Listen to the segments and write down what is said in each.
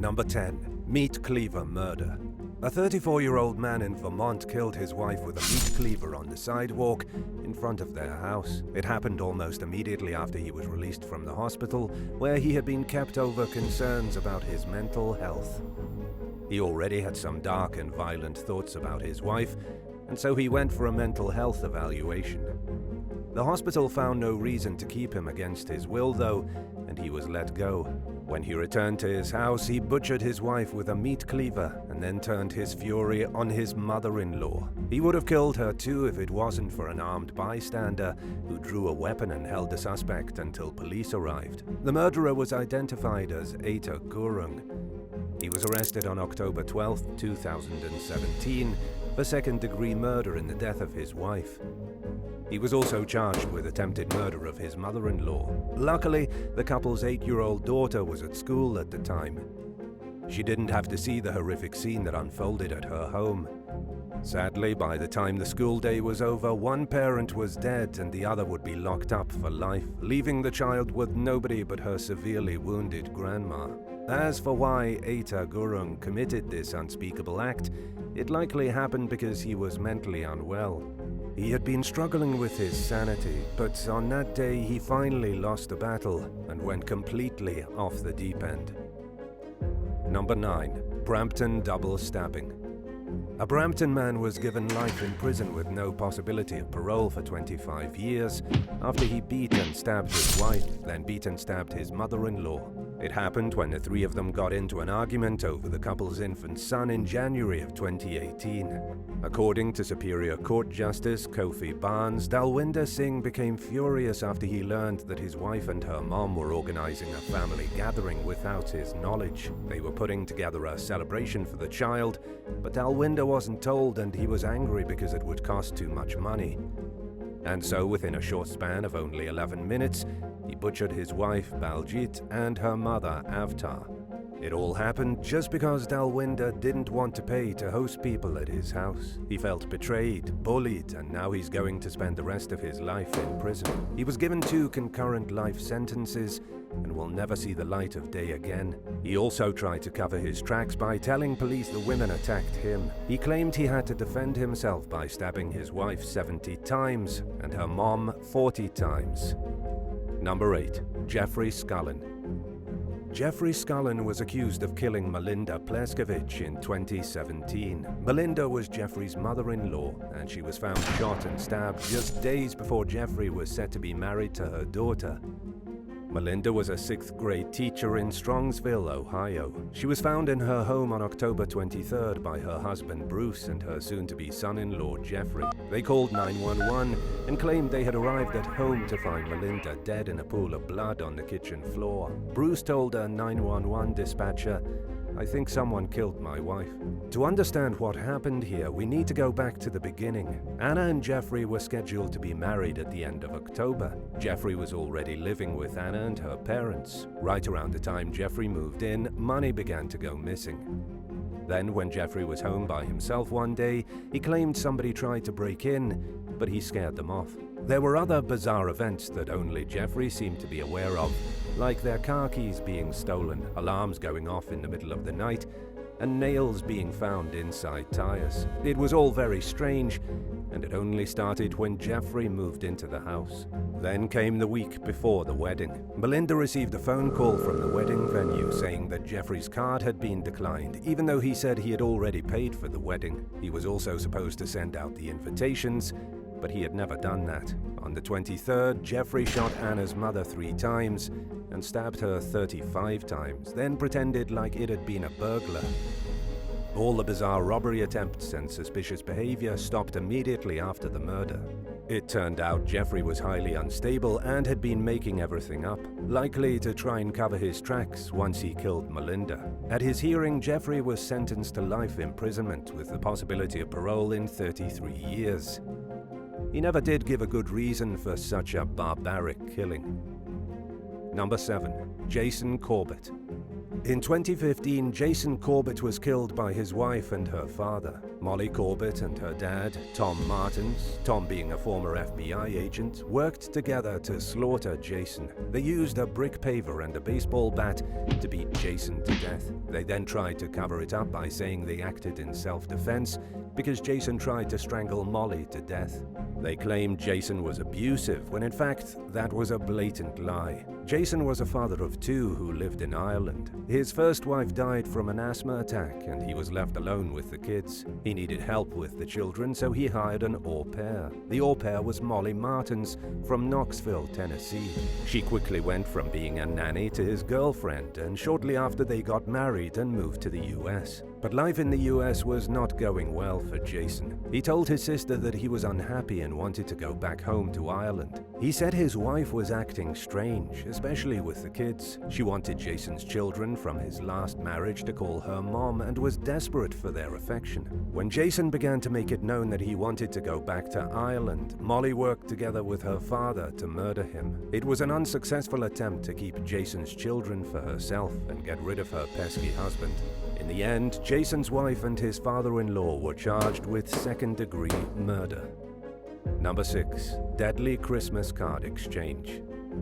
Number 10. Meat cleaver murder. A 34-year-old man in Vermont killed his wife with a meat cleaver on the sidewalk in front of their house. It happened almost immediately after he was released from the hospital, where he had been kept over concerns about his mental health. He already had some dark and violent thoughts about his wife, and so he went for a mental health evaluation. The hospital found no reason to keep him against his will, though, and he was let go. When he returned to his house, he butchered his wife with a meat cleaver and then turned his fury on his mother-in-law. He would have killed her too if it wasn't for an armed bystander who drew a weapon and held the suspect until police arrived. The murderer was identified as Eta Gurung. He was arrested on October 12, 2017 for second-degree murder in the death of his wife. He was also charged with attempted murder of his mother-in-law. Luckily, the couple's 8-year-old daughter was at school at the time. She didn't have to see the horrific scene that unfolded at her home. Sadly, by the time the school day was over, one parent was dead and the other would be locked up for life, leaving the child with nobody but her severely wounded grandma. As for why Eta Gurung committed this unspeakable act, it likely happened because he was mentally unwell. He had been struggling with his sanity, but on that day he finally lost the battle and went completely off the deep end. Number 9. Brampton double stabbing. A Brampton man was given life in prison with no possibility of parole for 25 years after he beat and stabbed his wife, then beat and stabbed his mother-in-law. It happened when the three of them got into an argument over the couple's infant son in January of 2018. According to Superior Court Justice Kofi Barnes, Dalwinder Singh became furious after he learned that his wife and her mom were organizing a family gathering without his knowledge. They were putting together a celebration for the child, but Dalwinder wasn't told and he was angry because it would cost too much money. And so, within a short span of only 11 minutes, he butchered his wife, Baljit, and her mother, Avtar. It all happened just because Dalwinder didn't want to pay to host people at his house. He felt betrayed, bullied, and now he's going to spend the rest of his life in prison. He was given 2 concurrent life sentences and will never see the light of day again. He also tried to cover his tracks by telling police the women attacked him. He claimed he had to defend himself by stabbing his wife 70 times and her mom 40 times. Number 8. Jeffrey Scullin. Jeffrey Scullin was accused of killing Melinda Pleskovich in 2017. Melinda was Jeffrey's mother-in-law, and she was found shot and stabbed just days before Jeffrey was set to be married to her daughter. Melinda was a 6th grade teacher in Strongsville, Ohio. She was found in her home on October 23rd by her husband Bruce and her soon-to-be son-in-law Jeffrey. They called 911 and claimed they had arrived at home to find Melinda dead in a pool of blood on the kitchen floor. Bruce told a 911 dispatcher, "I think someone killed my wife." To understand what happened here, we need to go back to the beginning. Anna and Jeffrey were scheduled to be married at the end of October. Jeffrey was already living with Anna and her parents. Right around the time Jeffrey moved in, money began to go missing. Then, when Jeffrey was home by himself one day, he claimed somebody tried to break in, but he scared them off. There were other bizarre events that only Jeffrey seemed to be aware of, like their car keys being stolen, alarms going off in the middle of the night, and nails being found inside tires. It was all very strange, and it only started when Jeffrey moved into the house. Then came the week before the wedding. Melinda received a phone call from the wedding venue saying that Jeffrey's card had been declined, even though he said he had already paid for the wedding. He was also supposed to send out the invitations, but he had never done that. On the 23rd, Jeffrey shot Anna's mother 3 times and stabbed her 35 times, then pretended like it had been a burglar. All the bizarre robbery attempts and suspicious behavior stopped immediately after the murder. It turned out Jeffrey was highly unstable and had been making everything up, likely to try and cover his tracks once he killed Melinda. At his hearing, Jeffrey was sentenced to life imprisonment with the possibility of parole in 33 years. He never did give a good reason for such a barbaric killing. Number 7. Jason Corbett. In 2015, Jason Corbett was killed by his wife and her father. Molly Corbett and her dad, Tom Martins, Tom being a former FBI agent, worked together to slaughter Jason. They used a brick paver and a baseball bat to beat Jason to death. They then tried to cover it up by saying they acted in self-defense because Jason tried to strangle Molly to death. They claimed Jason was abusive, when in fact that was a blatant lie. Jason was a father of two who lived in Ireland. His first wife died from an asthma attack and he was left alone with the kids. He needed help with the children, so he hired an au pair. The au pair was Molly Martins from Knoxville, Tennessee. She quickly went from being a nanny to his girlfriend, and shortly after they got married and moved to the US. But life in the US was not going well for Jason. He told his sister that he was unhappy and wanted to go back home to Ireland. He said his wife was acting strange, especially with the kids. She wanted Jason's children from his last marriage to call her mom and was desperate for their affection. When Jason began to make it known that he wanted to go back to Ireland, Molly worked together with her father to murder him. It was an unsuccessful attempt to keep Jason's children for herself and get rid of her pesky husband. In the end, Jason's wife and his father-in-law were charged with second-degree murder. Number 6. Deadly Christmas card exchange.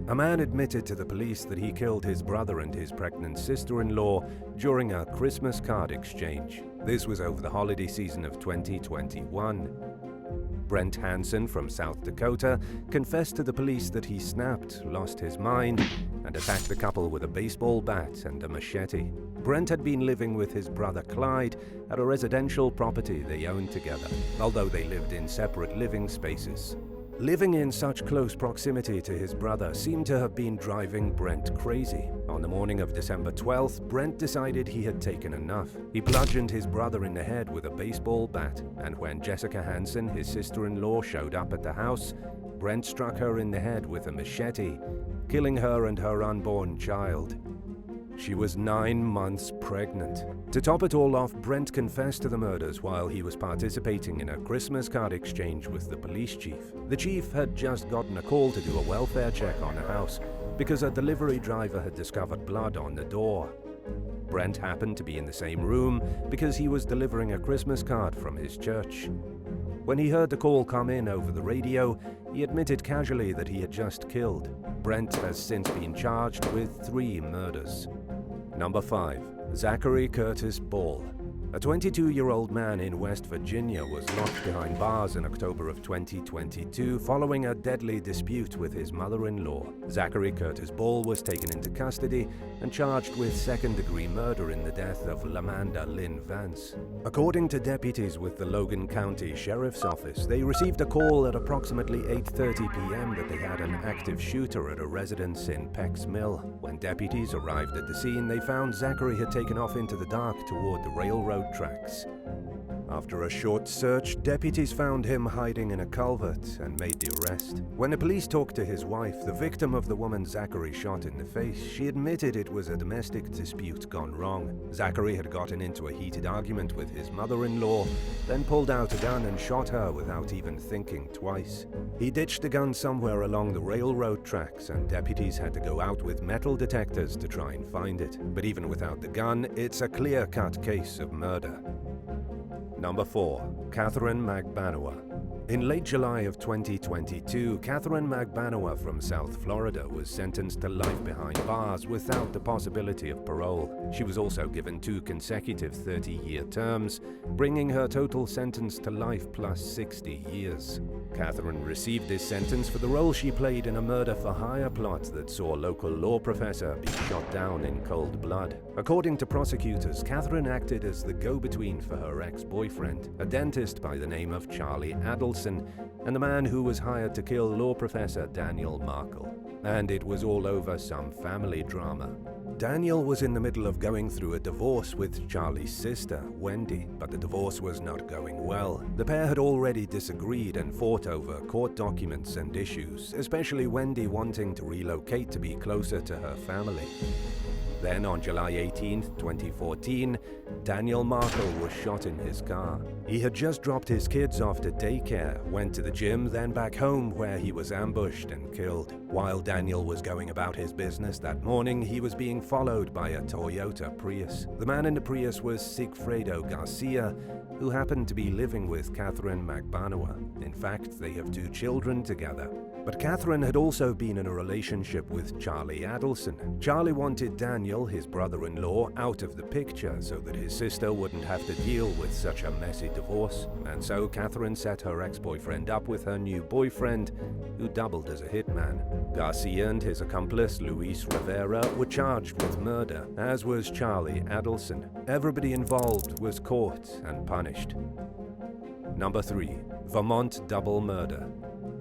A man admitted to the police that he killed his brother and his pregnant sister-in-law during a Christmas card exchange. This was over the holiday season of 2021. Brent Hansen from South Dakota confessed to the police that he snapped, lost his mind, and attacked the couple with a baseball bat and a machete. Brent had been living with his brother Clyde at a residential property they owned together, although they lived in separate living spaces. Living in such close proximity to his brother seemed to have been driving Brent crazy. On the morning of December 12th, Brent decided he had taken enough. He bludgeoned his brother in the head with a baseball bat, and when Jessica Hansen, his sister-in-law, showed up at the house, Brent struck her in the head with a machete, killing her and her unborn child. She was 9 months pregnant. To top it all off, Brent confessed to the murders while he was participating in a Christmas card exchange with the police chief. The chief had just gotten a call to do a welfare check on a house because a delivery driver had discovered blood on the door. Brent happened to be in the same room because he was delivering a Christmas card from his church. When he heard the call come in over the radio, he admitted casually that he had just killed. Brent has since been charged with 3 murders. Number 5. Zachary Curtis Ball. A 22-year-old man in West Virginia was locked behind bars in October of 2022 following a deadly dispute with his mother-in-law. Zachary Curtis Ball was taken into custody and charged with second-degree murder in the death of Lamanda Lynn Vance. According to deputies with the Logan County Sheriff's Office, they received a call at approximately 8:30 p.m. that they had an active shooter at a residence in Peck's Mill. When deputies arrived at the scene, they found Zachary had taken off into the dark toward the railroad tracks. After a short search, deputies found him hiding in a culvert and made the arrest. When the police talked to his wife, the victim of the woman Zachary shot in the face, she admitted it was a domestic dispute gone wrong. Zachary had gotten into a heated argument with his mother-in-law, then pulled out a gun and shot her without even thinking twice. He ditched the gun somewhere along the railroad tracks, and deputies had to go out with metal detectors to try and find it. But even without the gun, it's a clear-cut case of murder. Number 4. Katherine MAGBANUA. In late July of 2022, Katherine MAGBANUA from South Florida was sentenced to life behind bars without the possibility of parole. She was also given 2 consecutive 30-year terms, bringing her total sentence to life plus 60 years. Katherine received this sentence for the role she played in a murder-for-hire plot that saw a local law professor be shot down in cold blood. According to prosecutors, Katherine acted as the go-between for her ex-boyfriend, a dentist by the name of Charlie Adelson, and the man who was hired to kill law professor Daniel Markle. And it was all over some family drama. Daniel was in the middle of going through a divorce with Charlie's sister, Wendy, but the divorce was not going well. The pair had already disagreed and fought over court documents and issues, especially Wendy wanting to relocate to be closer to her family. Then on July 18, 2014, Daniel Markle was shot in his car. He had just dropped his kids off to daycare, went to the gym, then back home where he was ambushed and killed. While Daniel was going about his business that morning, he was being followed by a Toyota Prius. The man in the Prius was Sigfredo Garcia, who happened to be living with Katherine MAGBANUA. In fact, they have 2 children together. But Katherine had also been in a relationship with Charlie Adelson. Charlie wanted Daniel, his brother-in-law, out of the picture so that his sister wouldn't have to deal with such a messy divorce. And so Katherine set her ex-boyfriend up with her new boyfriend, who doubled as a hitman. Garcia and his accomplice, Luis Rivera, were charged with murder, as was Charlie Adelson. Everybody involved was caught and punished. Number 3. Vermont double murder.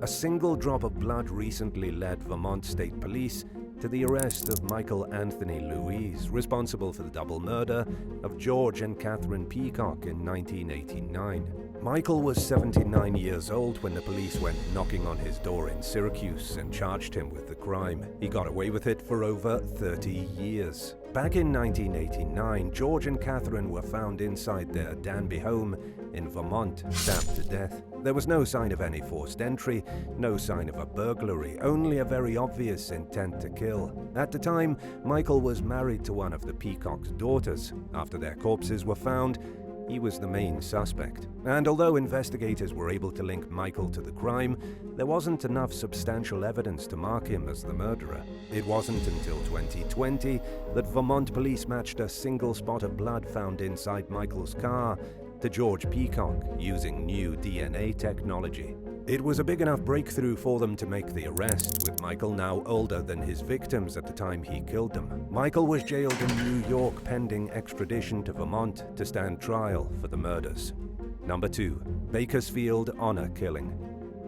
A single drop of blood recently led Vermont State Police to the arrest of Michael Anthony Louise, responsible for the double murder of George and Catherine Peacock in 1989. Michael was 79 years old when the police went knocking on his door in Syracuse and charged him with the crime. He got away with it for over 30 years. Back in 1989, George and Catherine were found inside their Danby home in Vermont, stabbed to death. There was no sign of any forced entry, no sign of a burglary, only a very obvious intent to kill. At the time, Michael was married to one of the Peacock's daughters. After their corpses were found, he was the main suspect. And although investigators were able to link Michael to the crime, there wasn't enough substantial evidence to mark him as the murderer. It wasn't until 2020 that Vermont police matched a single spot of blood found inside Michael's car to George Peacock using new DNA technology. It was a big enough breakthrough for them to make the arrest, with Michael now older than his victims at the time he killed them. Michael was jailed in New York pending extradition to Vermont to stand trial for the murders. Number 2. Bakersfield honor killing.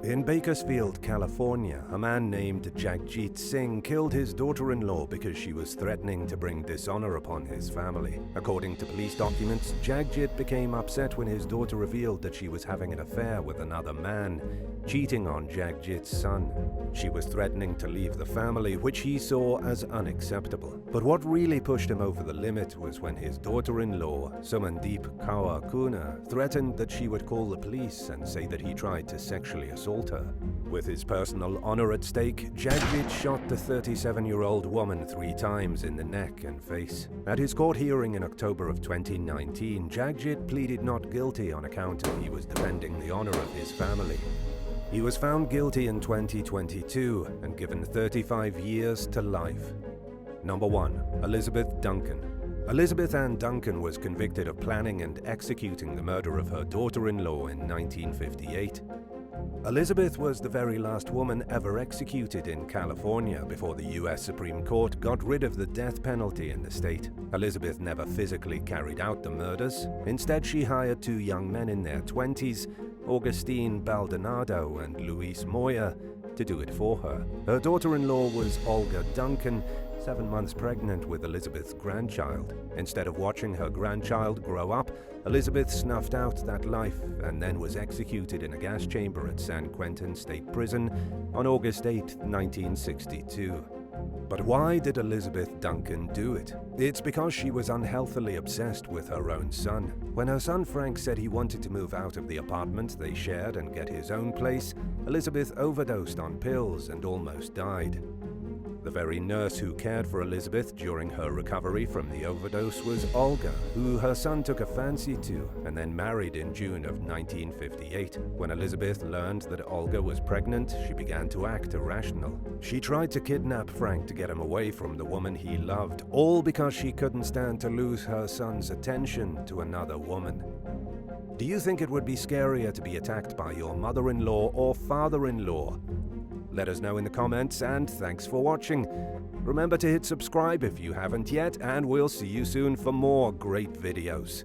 In Bakersfield, California, a man named Jagjit Singh killed his daughter-in-law because she was threatening to bring dishonor upon his family. According to police documents, Jagjit became upset when his daughter revealed that she was having an affair with another man, cheating on Jagjit's son. She was threatening to leave the family, which he saw as unacceptable. But what really pushed him over the limit was when his daughter-in-law, Sumandeep Kaur Kuna, threatened that she would call the police and say that he tried to sexually assault her. With his personal honor at stake, Jagjit shot the 37-year-old woman 3 times in the neck and face. At his court hearing in October of 2019, Jagjit pleaded not guilty on account of he was defending the honor of his family. He was found guilty in 2022 and given 35 years to life. Number 1. Elizabeth Duncan. Elizabeth Ann Duncan was convicted of planning and executing the murder of her daughter-in-law in 1958. Elizabeth was the very last woman ever executed in California before the U.S. Supreme Court got rid of the death penalty in the state. Elizabeth never physically carried out the murders. Instead, she hired 2 young men in their 20s, Augustine Baldonado and Luis Moya, to do it for her. Her daughter-in-law was Olga Duncan, 7 months pregnant with Elizabeth's grandchild. Instead of watching her grandchild grow up, Elizabeth snuffed out that life and then was executed in a gas chamber at San Quentin State Prison on August 8, 1962. But why did Elizabeth Duncan do it? It's because she was unhealthily obsessed with her own son. When her son Frank said he wanted to move out of the apartment they shared and get his own place, Elizabeth overdosed on pills and almost died. The very nurse who cared for Elizabeth during her recovery from the overdose was Olga, who her son took a fancy to and then married in June of 1958. When Elizabeth learned that Olga was pregnant, she began to act irrational. She tried to kidnap Frank to get him away from the woman he loved, all because she couldn't stand to lose her son's attention to another woman. Do you think it would be scarier to be attacked by your mother-in-law or father-in-law? Let us know in the comments, and thanks for watching. Remember to hit subscribe if you haven't yet, and we'll see you soon for more great videos.